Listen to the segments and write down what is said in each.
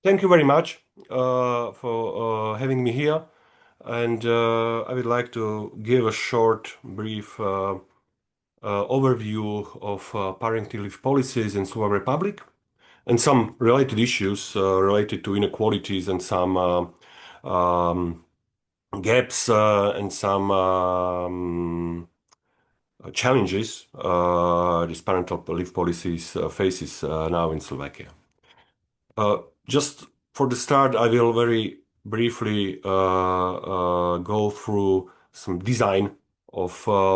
Thank you very much for having me here. And I would like to give a short, brief overview of parental leave policies in Slovak Republic and some related issues related to inequalities and some um, gaps and some challenges these parental leave policies faces now in Slovakia. Uh, just for the start, I will very briefly go through some design of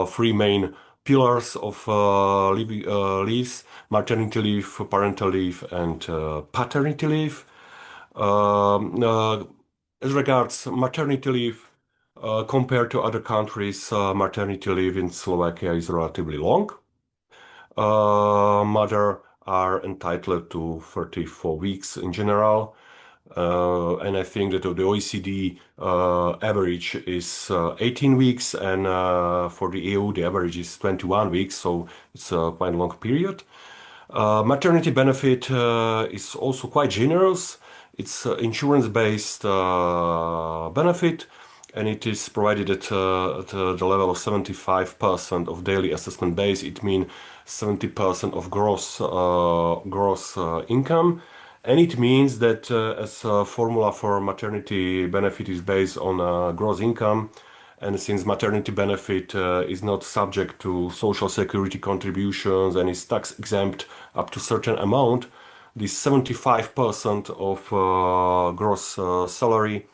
three main pillars of leaves: maternity leave, parental leave, and paternity leave. Um, uh, as regards maternity leave, compared to other countries, maternity leave in Slovakia is relatively long. Mother are entitled to 34 weeks in general. And I think that the OECD average is 18 weeks, and for the EU, the average is 21 weeks, so it's a quite long period. Maternity benefit is also quite generous. It's insurance-based benefit, and it is provided at the level of 75% of daily assessment base. It means 70% of gross income. And it means that as a formula for maternity benefit is based on gross income, and since maternity benefit is not subject to social security contributions and is tax exempt up to certain amount, this 75% of gross salary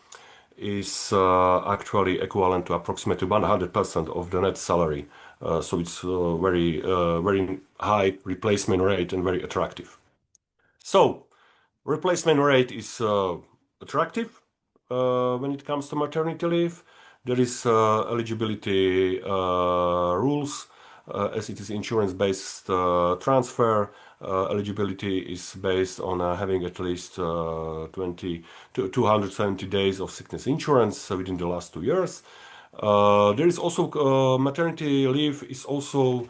is actually equivalent to approximately 100% of the net salary. So it's very high replacement rate and very attractive. So replacement rate is attractive when it comes to maternity leave. There is eligibility rules as it is insurance-based transfer. Eligibility is based on having at least 20 to 270 days of sickness insurance within the last 2 years. There is also maternity leave is also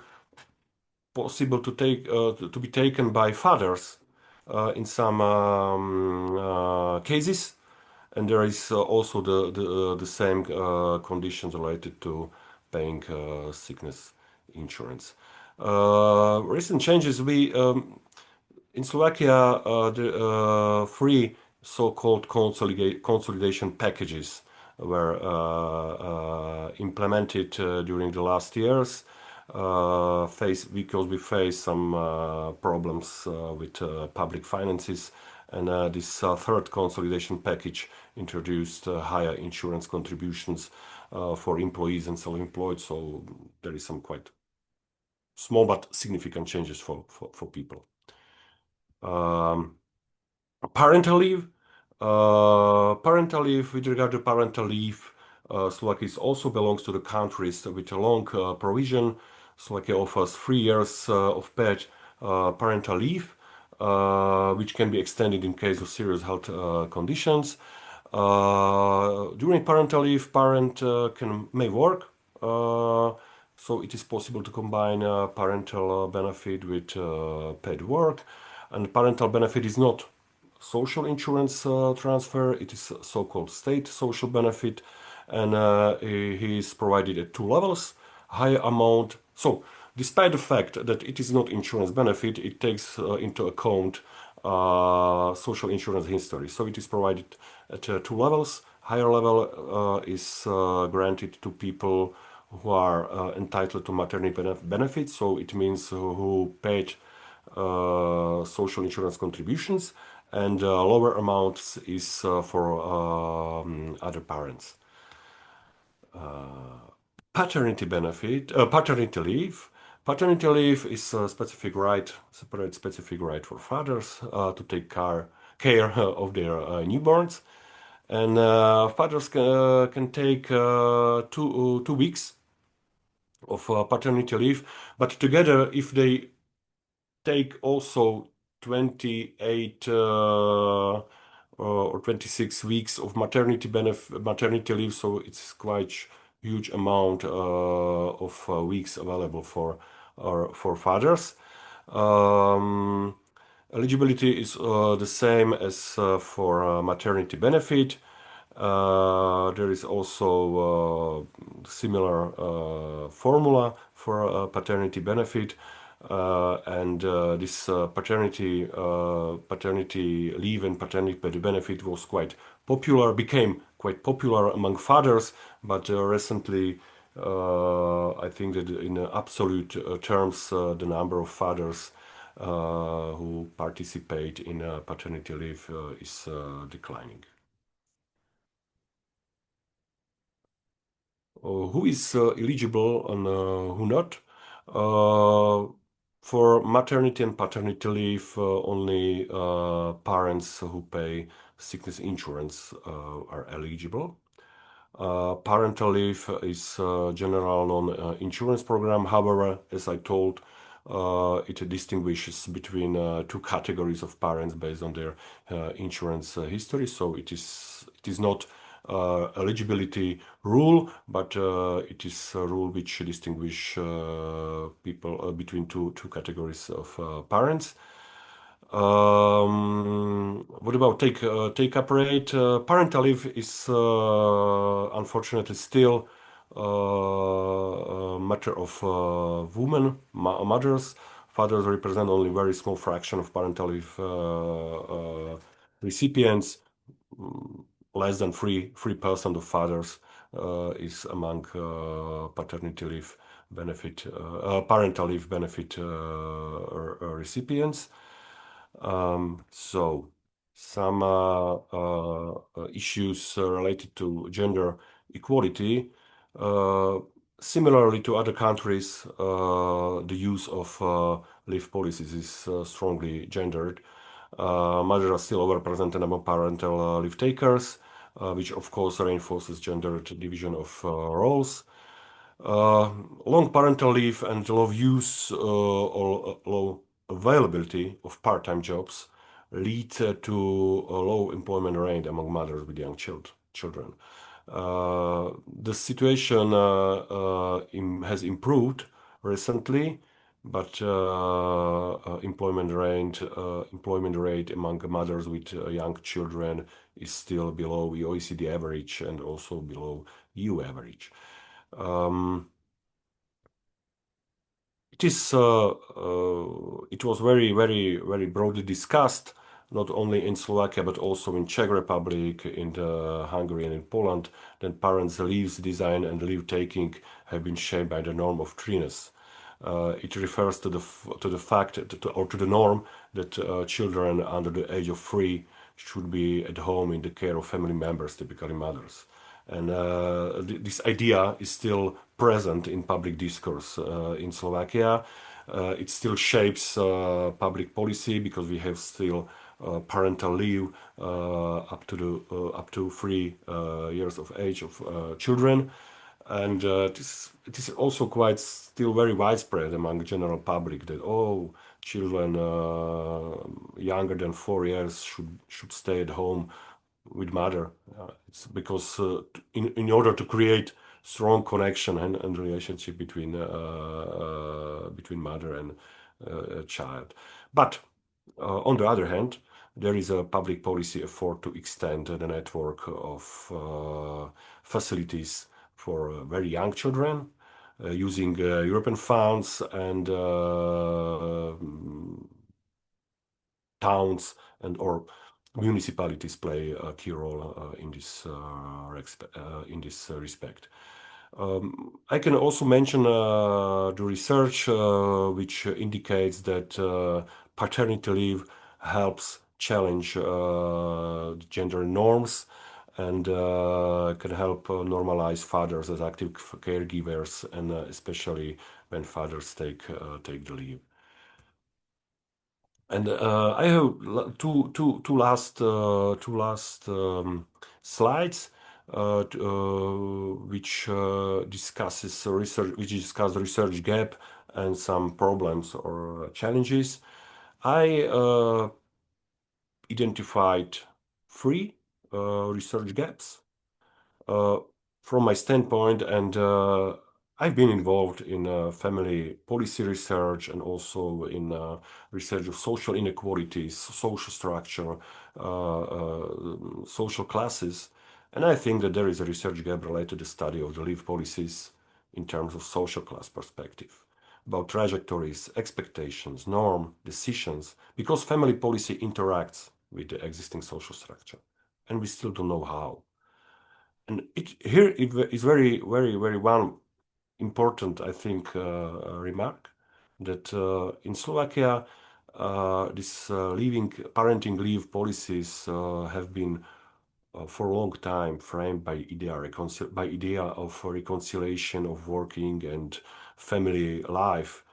possible to be taken by fathers in some cases, and there is also the same conditions related to paying sickness insurance. Recent changes we in Slovakia the three so-called consolidation packages were implemented during the last years because we face some problems with public finances, and this third consolidation package introduced higher insurance contributions for employees and self-employed. So there is some quite small but significant changes for people. Um, Parental leave. Parental leave, with regard to parental leave, Slovakia also belongs to the countries with a long provision. Slovakia offers 3 years of paid parental leave, which can be extended in case of serious health conditions. During parental leave, parent may work, so it is possible to combine parental benefit with paid work. And parental benefit is not social insurance transfer. It is so-called state social benefit, and he is provided at two levels, higher amount. So, despite the fact that it is not insurance benefit, it takes into account social insurance history. So it is provided at two levels. Higher level is granted to people who are entitled to maternity benefits. So it means who paid social insurance contributions, and lower amounts is for other parents. Paternity paternity leave. Paternity leave is a specific right, separate specific right for fathers to take care of their newborns, and fathers can take 2 weeks of paternity leave, but together if they take also 28 or 26 weeks of maternity leave, so it's quite huge amount of weeks available for fathers. Um, Eligibility is the same as for maternity benefit. There is also similar formula for paternity benefit, and this paternity leave and paternity benefit was quite popular, became quite popular among fathers, but recently. I think that in absolute terms, the number of fathers who participate in paternity leave is declining. Who is eligible and who not? Uh, for maternity and paternity leave, only parents who pay sickness insurance are eligible. Parental leave is a general non-insurance program. However, as I told, it distinguishes between two categories of parents based on their insurance history. So it is not eligibility rule, but it is a rule which distinguish people between two categories of parents. What about take-up rate? Parental leave is unfortunately still a matter of women, mothers. Fathers represent only very small fraction of parental leave recipients. Mm, Less than 3% of fathers is among paternity leave benefit, parental leave benefit recipients. So some issues related to gender equality. Uh, Similarly to other countries, the use of leave policies is strongly gendered. Mothers are still overrepresented among parental leave takers, which of course reinforces gendered division of roles. Uh, Long parental leave and low use or low availability of part-time jobs lead to a low employment rate among mothers with young children. The situation has improved recently, but employment rate among mothers with young children is still below the OECD average and also below EU average. Um, it was very broadly discussed, not only in Slovakia but also in Czech Republic, in Hungary and in Poland. That parents' leaves design and leave taking have been shaped by the norm of threeness. It refers to the fact or to the norm that children under the age of 3 should be at home in the care of family members, typically mothers. And this idea is still present in public discourse in Slovakia. It still shapes public policy because we have still parental leave up to 3 years of age of children, and it is also quite still very widespread among the general public that children younger than 4 years should stay at home with mother. It's because in order to create strong connection and relationship between mother and child. But on the other hand, there is a public policy effort to extend the network of facilities for very young children using European funds and towns and or municipalities play a key role in this respect. I can also mention the research which indicates that paternity leave helps challenge gender norms and can help normalize fathers as active caregivers, and especially when fathers take the leave. And I have two last slides which discusses research, which discuss the research gap and some problems or challenges. I identified three research gaps uh, from my standpoint, and I've been involved in family policy research and also in research of social inequalities, social structure, social classes. And I think that there is a research gap related to the study of the leave policies in terms of social class perspective, about trajectories, expectations, norm, decisions, because family policy interacts with the existing social structure, and we still don't know how. And it is very one important, I think, remark that in Slovakia, this parenting leave policies have been for a long time framed by idea of reconciliation of working and family life.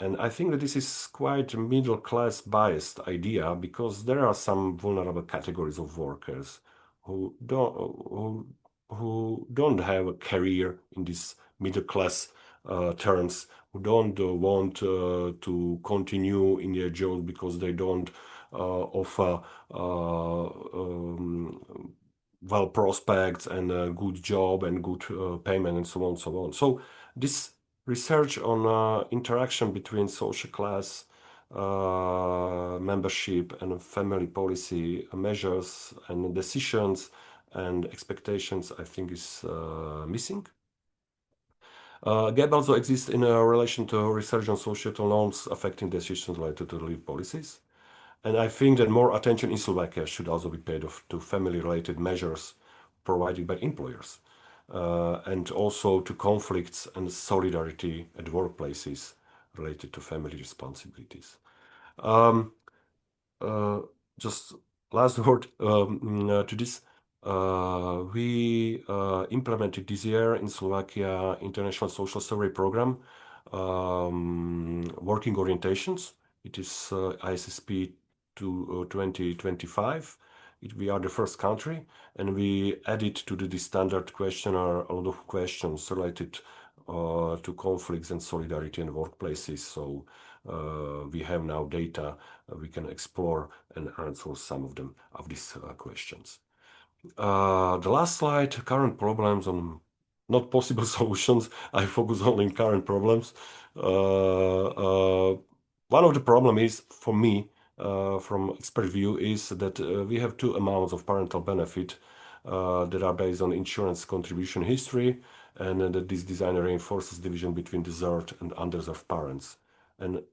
And I think that this is quite a middle class biased idea because there are some vulnerable categories of workers who don't have a career in this middle class terms, who don't want to continue in their jobs because they don't offer well prospects and a good job and good payment and so on and so on. So this research on interaction between social class membership and family policy measures and decisions and expectations, I think, is missing. Gap also exists in relation to research on societal norms affecting decisions related to leave policies. And I think that more attention in Slovakia should also be paid off to family-related measures provided by employers, and also to conflicts and solidarity at workplaces related to family responsibilities. Um, uh, just last word to this. We implemented this year in Slovakia International Social Survey Program, working orientations. It is ISSP to 2025. We are the first country, and we added to the standard questionnaire a lot of questions related to conflicts and solidarity in workplaces. So we have now data we can explore and answer some of them of these questions. The last slide, current problems on not possible solutions. I focus only on current problems. One of the problem is for me, from expert view, is that we have two amounts of parental benefit that are based on insurance contribution history, and that this design reinforces division between deserved and undeserved parents. And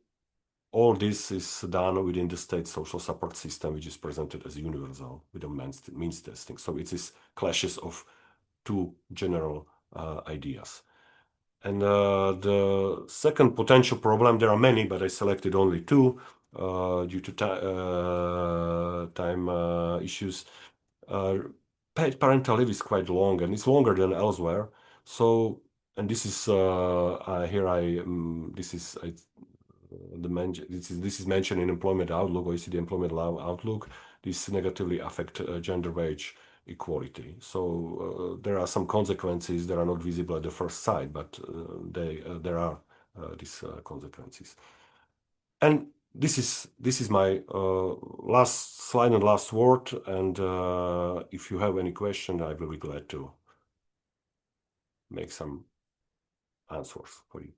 all this is done within the state social support system, which is presented as universal without means testing. So it is clashes of two general ideas. And the second potential problem, there are many, but I selected only two due to time issues. Paid parental leave is quite long, and it's longer than elsewhere. So, and this is here this is this is mentioned in Employment Outlook, OECD Employment Law Outlook. This negatively affect gender wage equality. So there are some consequences that are not visible at the first sight, but there are these consequences. And this is my last slide and last word. And if you have any question, I will be glad to make some answers for you.